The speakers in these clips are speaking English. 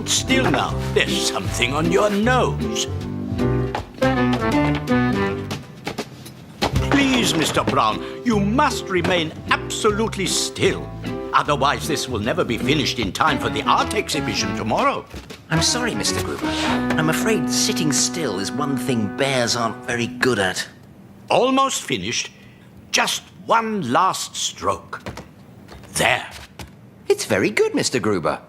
hold still now. There's something on your nose. Please, Mr. Brown, you must remain absolutely still. Otherwise, this will never be finished in time for the art exhibition tomorrow. I'm sorry, Mr. Gruber. I'm afraid sitting still is one thing bears aren't very good at. Almost finished. Just one last stroke. There. It's very good, Mr. Gruber.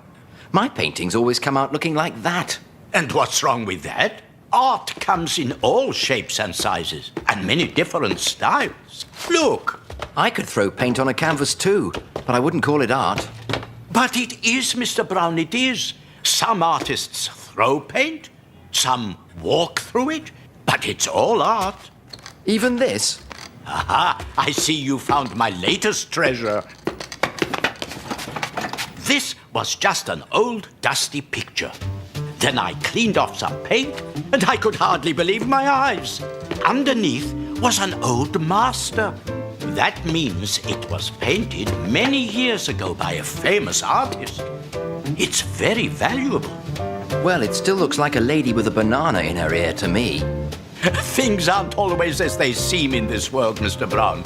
My paintings always come out looking like that. And what's wrong with that? Art comes in all shapes and sizes, and many different styles. Look. I could throw paint on a canvas too, but I wouldn't call it art. But it is, Mr. Brown, it is. Some artists throw paint, some walk through it, but it's all art. Even this? Aha, I see you found my latest treasure. This was just an old, dusty picture. Then I cleaned off some paint, and I could hardly believe my eyes. Underneath was an old master. That means it was painted many years ago by a famous artist. It's very valuable. Well, it still looks like a lady with a banana in her ear to me. Things aren't always as they seem in this world, Mr. Brown.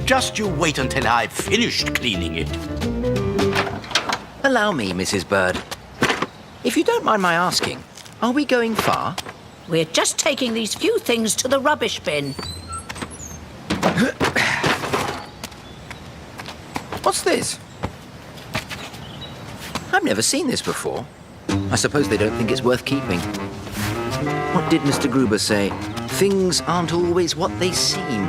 Just you wait until I've finished cleaning it. Allow me, Mrs. Bird. If you don't mind my asking, are we going far? We're just taking these few things to the rubbish bin. What's this? I've never seen this before. I suppose they don't think it's worth keeping. What did Mr. Gruber say? Things aren't always what they seem.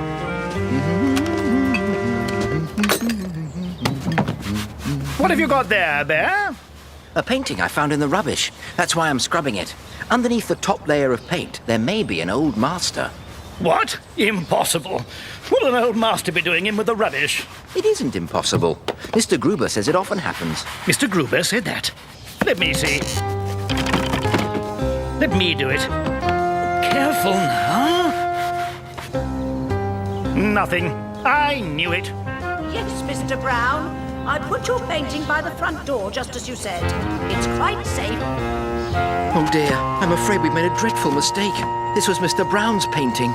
What have you got there, Bear? A painting I found in the rubbish. That's why I'm scrubbing it. Underneath the top layer of paint, there may be an old master. What? Impossible. What'll an old master be doing in with the rubbish? It isn't impossible. Mr. Gruber says it often happens. Mr. Gruber said that. Let me see. Let me do it. Careful now. Nothing. I knew it. Yes, Mr. Brown. I put your painting by the front door, just as you said. It's quite safe. Oh dear, I'm afraid we made a dreadful mistake. This was Mr. Brown's painting.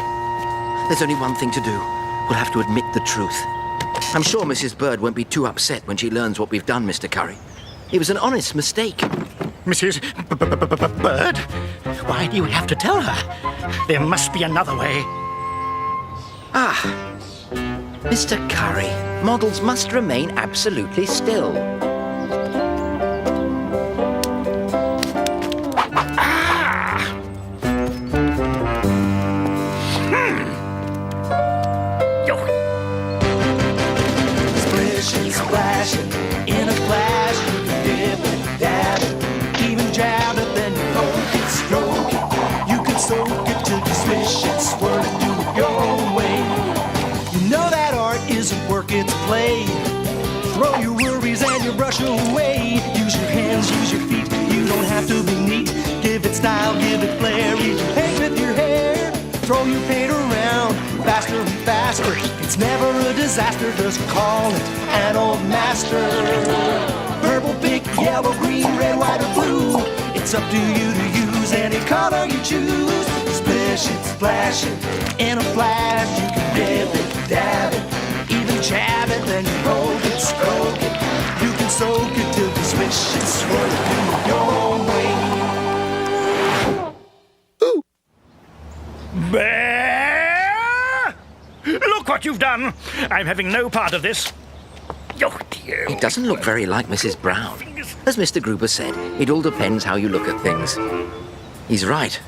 There's only one thing to do. We'll have to admit the truth. I'm sure Mrs. Bird won't be too upset when she learns what we've done, Mr. Curry. It was an honest mistake. Mrs. Bird? Why do you have to tell her? There must be another way. Ah, Mr. Curry, models must remain absolutely still. Splishing, splashing, in a flash, you can dip it, dab it, even jab it, then you poke it, stroke it. You can soak it till you swish it, swirl it, do it your own way. You know that art isn't work, it's play. Throw your worries and your brush away. Use your hands, use your feet, you don't have to be neat. Give it style, give it flair, even paint with your hair. Throw your paint around, faster and faster. It's never a disaster, just call it an old master. Purple, pink, yellow, green, red, white, or blue. It's up to you to use any color you choose. Splish it, splash it, in a flash. You can dip it, dab it, even jab it, then you roll it, stroke it. You can soak it till you swish it, swirl it, do your own way. Bear! Look what you've done! I'm having no part of this. Oh, dear. It doesn't look very like Mrs. Brown. As Mr. Gruber said, it all depends how you look at things. He's right.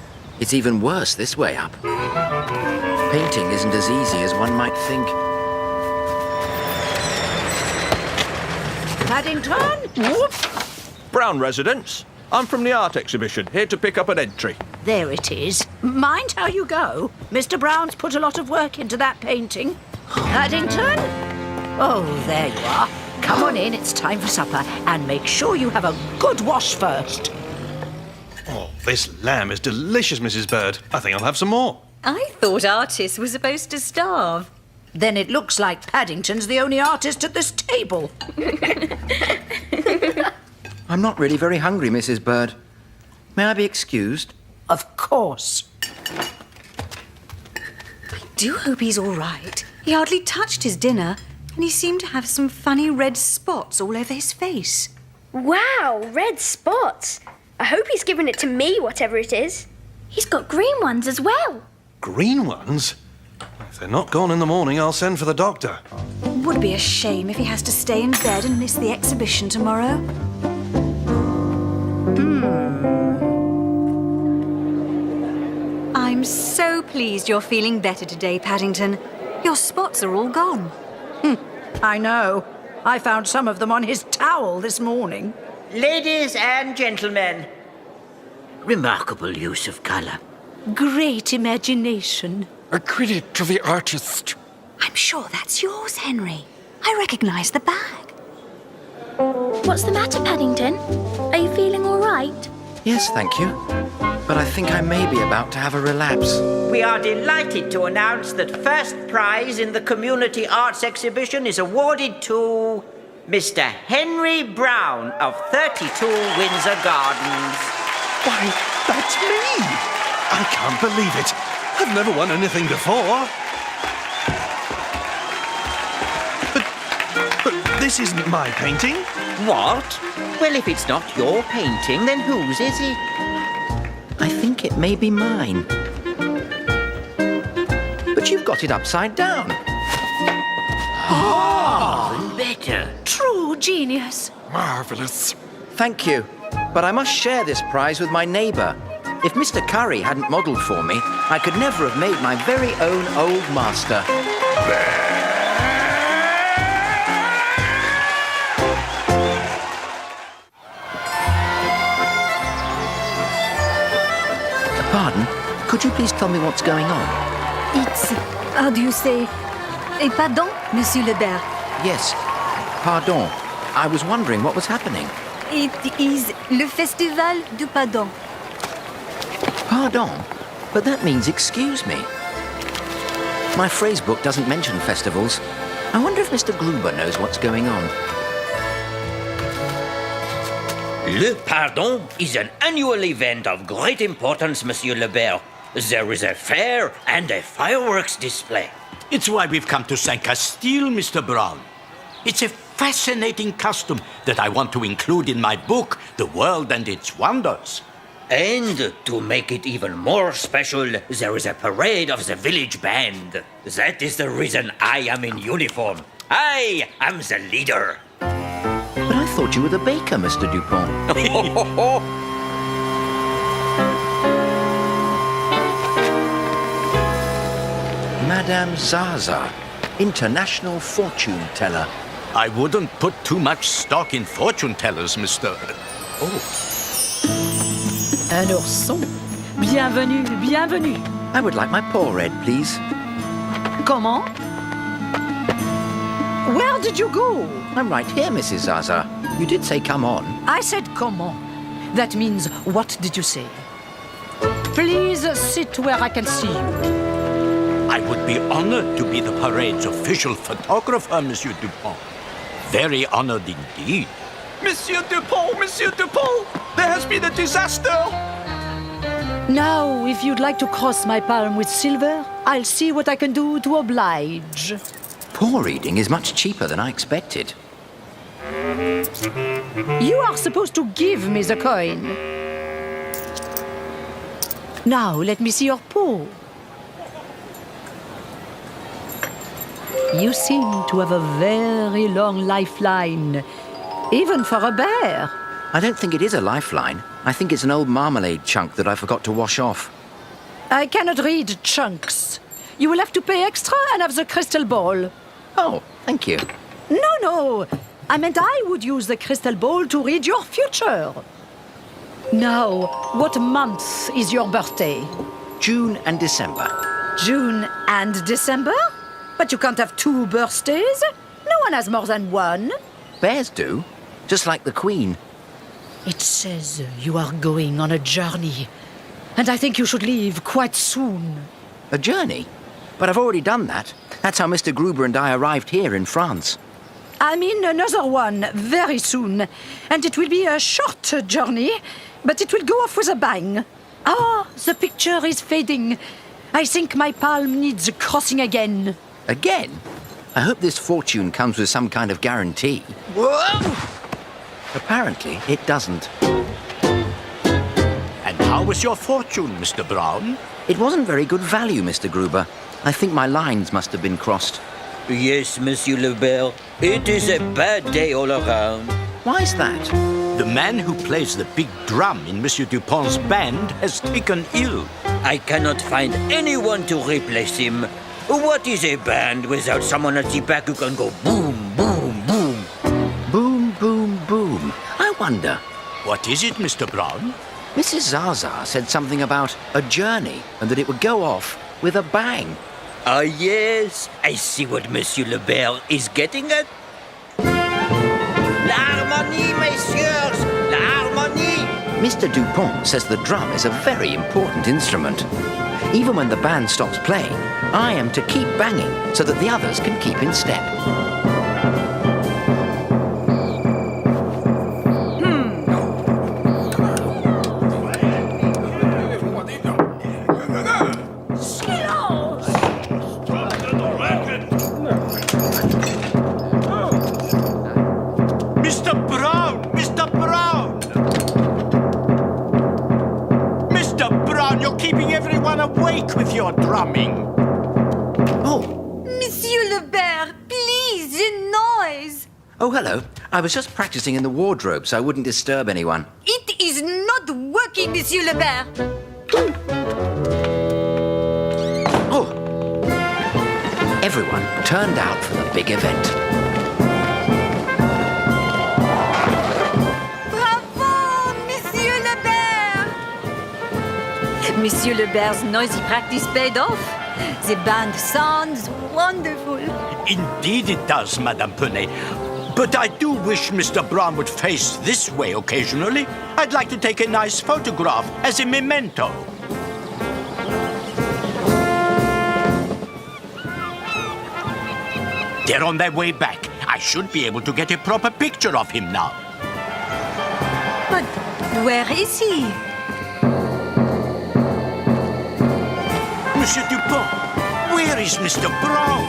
It's even worse this way up. Painting isn't as easy as one might think. Paddington? Whoop! Brown residence. I'm from the art exhibition, here to pick up an entry. There it is. Mind how you go. Mr. Brown's put a lot of work into that painting. Paddington? Oh, there you are. Come on in, it's time for supper. And make sure you have a good wash first. Oh, this lamb is delicious, Mrs. Bird. I think I'll have some more. I thought artists were supposed to starve. Then it looks like Paddington's the only artist at this table. I'm not really very hungry, Mrs. Bird. May I be excused? Of course. I do hope he's all right. He hardly touched his dinner, and he seemed to have some funny red spots all over his face. Wow, red spots. I hope he's given it to me, whatever it is. He's got green ones as well. Green ones? If they're not gone in the morning, I'll send for the doctor. Would be a shame if he has to stay in bed and miss the exhibition tomorrow. I'm so pleased you're feeling better today, Paddington. Your spots are all gone. I know. I found some of them on his towel this morning. Ladies and gentlemen, remarkable use of colour. Great imagination. A credit to the artist. I'm sure that's yours, Henry. I recognise the bag. What's the matter, Paddington? Are you feeling all right? Yes, thank you. But I think I may be about to have a relapse. We are delighted to announce that first prize in the Community Arts Exhibition is awarded to Mr. Henry Brown of 32 Windsor Gardens. Why, that's me! I can't believe it. I've never won anything before. But this isn't my painting. What? Well, if it's not your painting, then whose is it? I think it may be mine. But you've got it upside down. Better. True genius. Marvelous. Thank you. But I must share this prize with my neighbour. If Mr. Curry hadn't modelled for me, I could never have made my very own old master. Pardon? Could you please tell me what's going on? It's, how do you say? Pardon, Monsieur Lebert. Yes. Pardon. I was wondering what was happening. It is le Festival du Pardon. Pardon? But that means excuse me. My phrase book doesn't mention festivals. I wonder if Mr. Gruber knows what's going on. Le Pardon is an annual event of great importance, Monsieur Lebert. There is a fair and a fireworks display. It's why we've come to St. Castile, Mr. Brown. It's a fascinating custom that I want to include in my book, The World and Its Wonders. And to make it even more special, there is a parade of the village band. That is the reason I am in uniform. I am the leader. But I thought you were the baker, Mr. Dupont. Madame Zaza, international fortune teller. I wouldn't put too much stock in fortune tellers, Mr. Un ourson. Bienvenue, bienvenue. I would like my paw red, please. Comment? Where did you go? I'm right here, Mrs. Zaza. You did say come on. I said comment. That means, what did you say? Please sit where I can see you. I would be honored to be the parade's official photographer, Monsieur Dupont. Very honored indeed. Monsieur Dupont! Monsieur Dupont! There has been a disaster! Now, if you'd like to cross my palm with silver, I'll see what I can do to oblige. Paw reading is much cheaper than I expected. You are supposed to give me the coin. Now, let me see your paw. You seem to have a very long lifeline, even for a bear. I don't think it is a lifeline. I think it's an old marmalade chunk that I forgot to wash off. I cannot read chunks. You will have to pay extra and have the crystal ball. Oh, thank you. No. I meant I would use the crystal ball to read your future. Now, what month is your birthday? June and December. June and December? But you can't have two birthdays. No one has more than one. Bears do, just like the Queen. It says you are going on a journey, and I think you should leave quite soon. A journey? But I've already done that. That's how Mr. Gruber and I arrived here in France. I mean another one very soon, and it will be a short journey, but it will go off with a bang. Ah, the picture is fading. I think my palm needs crossing again. Again? I hope this fortune comes with some kind of guarantee. Whoa! Apparently, it doesn't. And how was your fortune, Mr. Brown? It wasn't very good value, Mr. Gruber. I think my lines must have been crossed. Yes, Monsieur Lebert. It is a bad day all around. Why's that? The man who plays the big drum in Monsieur Dupont's band has taken ill. I cannot find anyone to replace him. What is a band without someone at the back who can go boom, boom, boom? Boom, boom, boom. I wonder. What is it, Mr. Brown? Mrs. Zaza said something about a journey and that it would go off with a bang. Ah, yes. I see what Monsieur Lebert is getting at. L'harmonie, messieurs! L'harmonie! Mr. Dupont says the drum is a very important instrument. Even when the band stops playing, I am to keep banging so that the others can keep in step. Mr. Brown! Mr. Brown! Mr. Brown, you're keeping everyone awake with your drumming. Oh. Monsieur Lebert, please, the noise. Oh, hello. I was just practicing in the wardrobe so I wouldn't disturb anyone. It is not working, Monsieur Lebert. Oh! Everyone turned out for the big event. Bravo, Monsieur Lebert! Monsieur Lebert's noisy practice paid off. The band sounds wonderful. Indeed it does, Madame Penet. But I do wish Mr. Brown would face this way occasionally. I'd like to take a nice photograph as a memento. They're on their way back. I should be able to get a proper picture of him now. But where is he? Monsieur Dupont, where is Mr. Brown?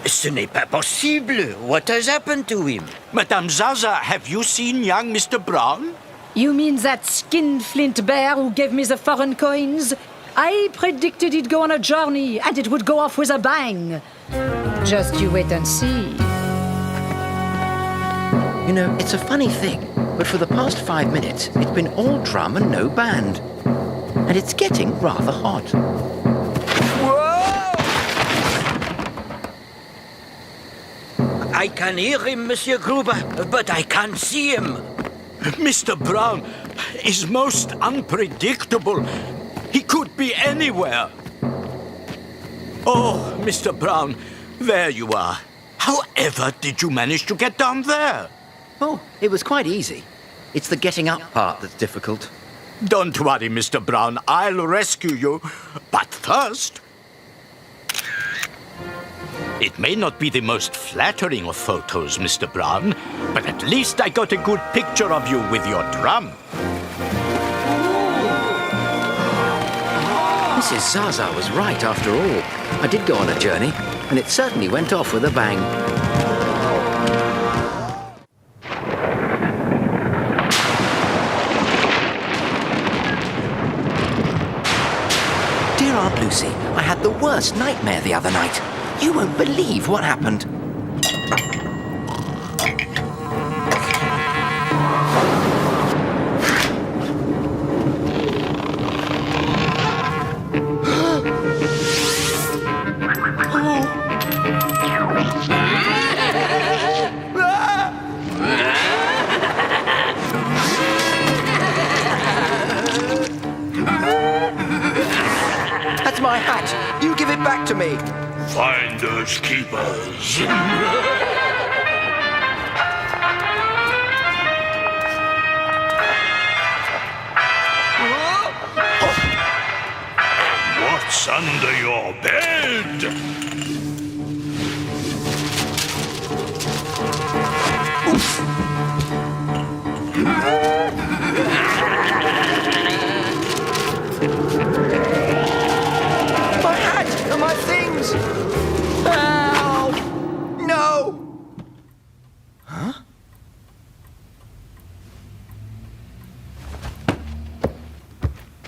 Ce n'est pas possible. What has happened to him? Madame Zaza, have you seen young Mr. Brown? You mean that skinflint bear who gave me the foreign coins? I predicted he'd go on a journey and it would go off with a bang. Just you wait and see. You know, it's a funny thing, but for the past 5 minutes, it's been all drum and no band. And it's getting rather hot. I can hear him, Monsieur Gruber, but I can't see him. Mr. Brown is most unpredictable. He could be anywhere. Oh, Mr. Brown, there you are. However did you manage to get down there? Oh, it was quite easy. It's the getting up part that's difficult. Don't worry, Mr. Brown. I'll rescue you. But first... It may not be the most flattering of photos, Mr. Brown, but at least I got a good picture of you with your drum. Mrs. Zaza was right after all. I did go on a journey, and it certainly went off with a bang. Dear Aunt Lucy, I had the worst nightmare the other night. You won't believe what happened. That's my hat. You give it back to me. Finders keepers. What's under your bed? Oof.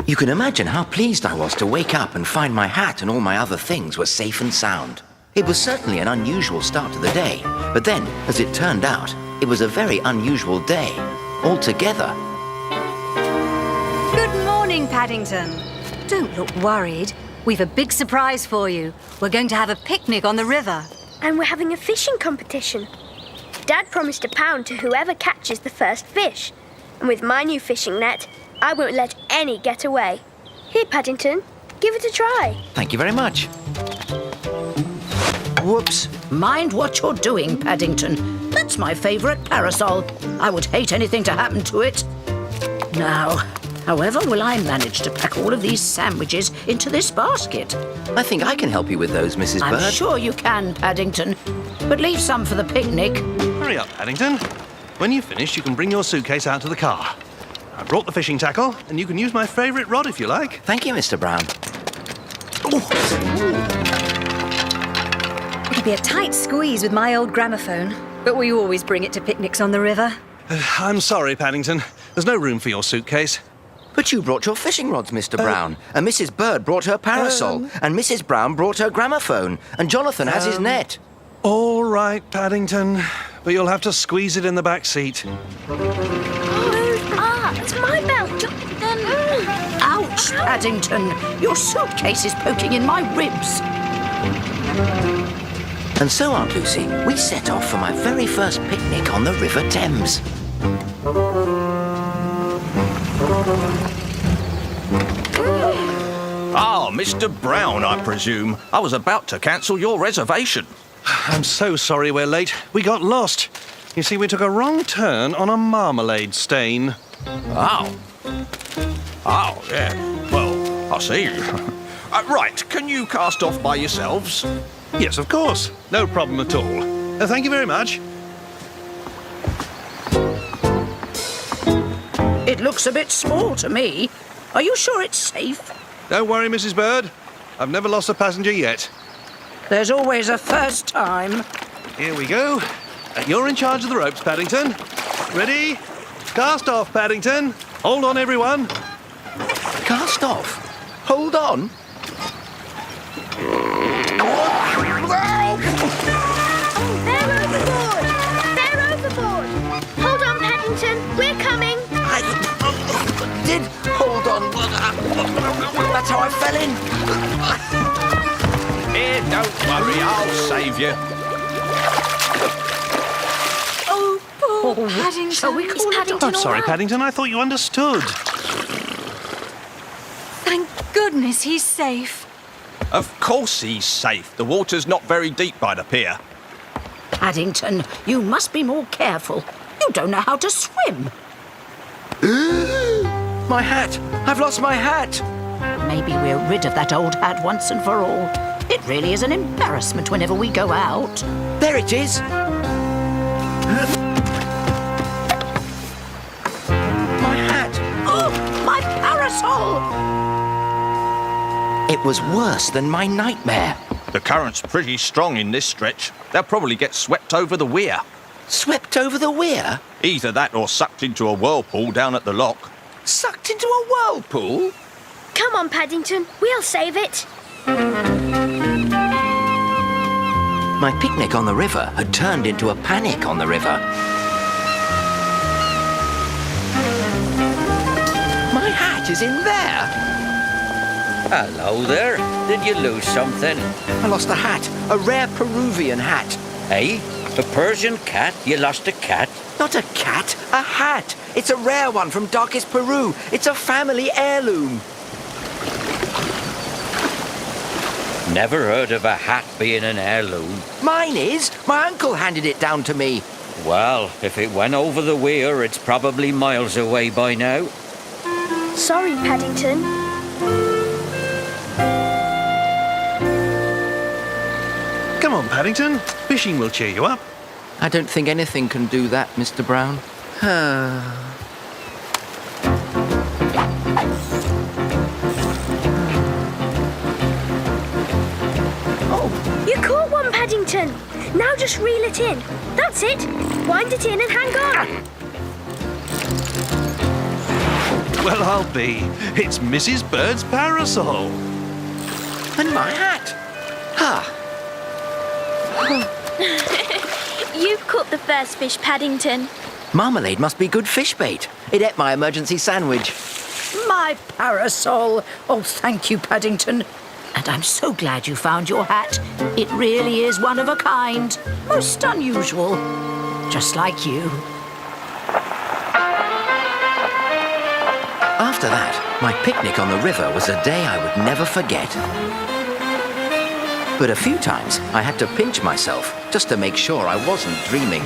You can imagine how pleased I was to wake up and find my hat and all my other things were safe and sound. It was certainly an unusual start to the day, but then, as it turned out, it was a very unusual day altogether. Good morning, Paddington. Don't look worried. We've a big surprise for you. We're going to have a picnic on the river. And we're having a fishing competition. Dad promised £1 to whoever catches the first fish. And with my new fishing net, I won't let any get away. Here, Paddington, give it a try. Thank you very much. Whoops. Mind what you're doing, Paddington. That's my favourite parasol. I would hate anything to happen to it. Now, however will I manage to pack all of these sandwiches into this basket? I think I can help you with those, Mrs. Bird. I'm sure you can, Paddington. But leave some for the picnic. Hurry up, Paddington. When you finish, you can bring your suitcase out to the car. I brought the fishing tackle, and you can use my favourite rod if you like. Thank you, Mr. Brown. It'll be a tight squeeze with my old gramophone, but we always bring it to picnics on the river. I'm sorry, Paddington. There's no room for your suitcase. But you brought your fishing rods, Mr. Brown. And Mrs. Bird brought her parasol. And Mrs. Brown brought her gramophone. And Jonathan has his net. All right, Paddington. But you'll have to squeeze it in the back seat. It's my belt, Jonathan. Ouch, Paddington. Your suitcase is poking in my ribs. And so, Aunt Lucy, we set off for my very first picnic on the River Thames. Ah, Mr. Brown, I presume. I was about to cancel your reservation. I'm so sorry we're late. We got lost. You see, we took a wrong turn on a marmalade stain. Oh. Oh, yeah. Well, I see. Right, can you cast off by yourselves? Yes, of course. No problem at all. Thank you very much. It looks a bit small to me. Are you sure it's safe? Don't worry, Mrs. Bird. I've never lost a passenger yet. There's always a first time. Here we go. You're in charge of the ropes, Paddington. Ready? Cast off, Paddington. Hold on, everyone. Cast off? Hold on. They're overboard! They're overboard! Hold on, Paddington. We're coming. I did hold on. That's how I fell in. Here, don't worry, I'll save you. Oh, poor Paddington. Shall we call I'm sorry, Paddington. I thought you understood. Thank goodness he's safe. Of course he's safe. The water's not very deep by the pier. Paddington, you must be more careful. You don't know how to swim. My hat! I've lost my hat! Maybe we're rid of that old hat once and for all. It really is an embarrassment whenever we go out. There it is! My hat! Oh, my parasol! It was worse than my nightmare. The current's pretty strong in this stretch. They'll probably get swept over the weir. Swept over the weir? Either that or sucked into a whirlpool down at the lock. Sucked into a whirlpool? Come on, Paddington. We'll save it. My picnic on the river had turned into a panic on the river. My hat is in there. Hello there. Did you lose something? I lost a hat, a rare Peruvian hat. Hey, a Persian cat? You lost a cat? Not a cat, a hat. It's a rare one from darkest Peru. It's a family heirloom. Never heard of a hat being an heirloom. Mine is. My uncle handed it down to me. Well, if it went over the weir, it's probably miles away by now. Sorry, Paddington. Come on, Paddington. Fishing will cheer you up. I don't think anything can do that, Mr. Brown. Oh, you caught one, Paddington. Now just reel it in. That's it. Wind it in and hang on. well I'll be. It's Mrs. Bird's parasol. And my hat. Ah, You caught the first fish, Paddington. marmalade must be good fish bait. It ate my emergency sandwich. My parasol. Oh, thank you, Paddington. And I'm so glad you found your hat. It really is one of a kind. Most unusual. Just like you. After that, my picnic on the river was a day I would never forget. But a few times I had to pinch myself just to make sure I wasn't dreaming.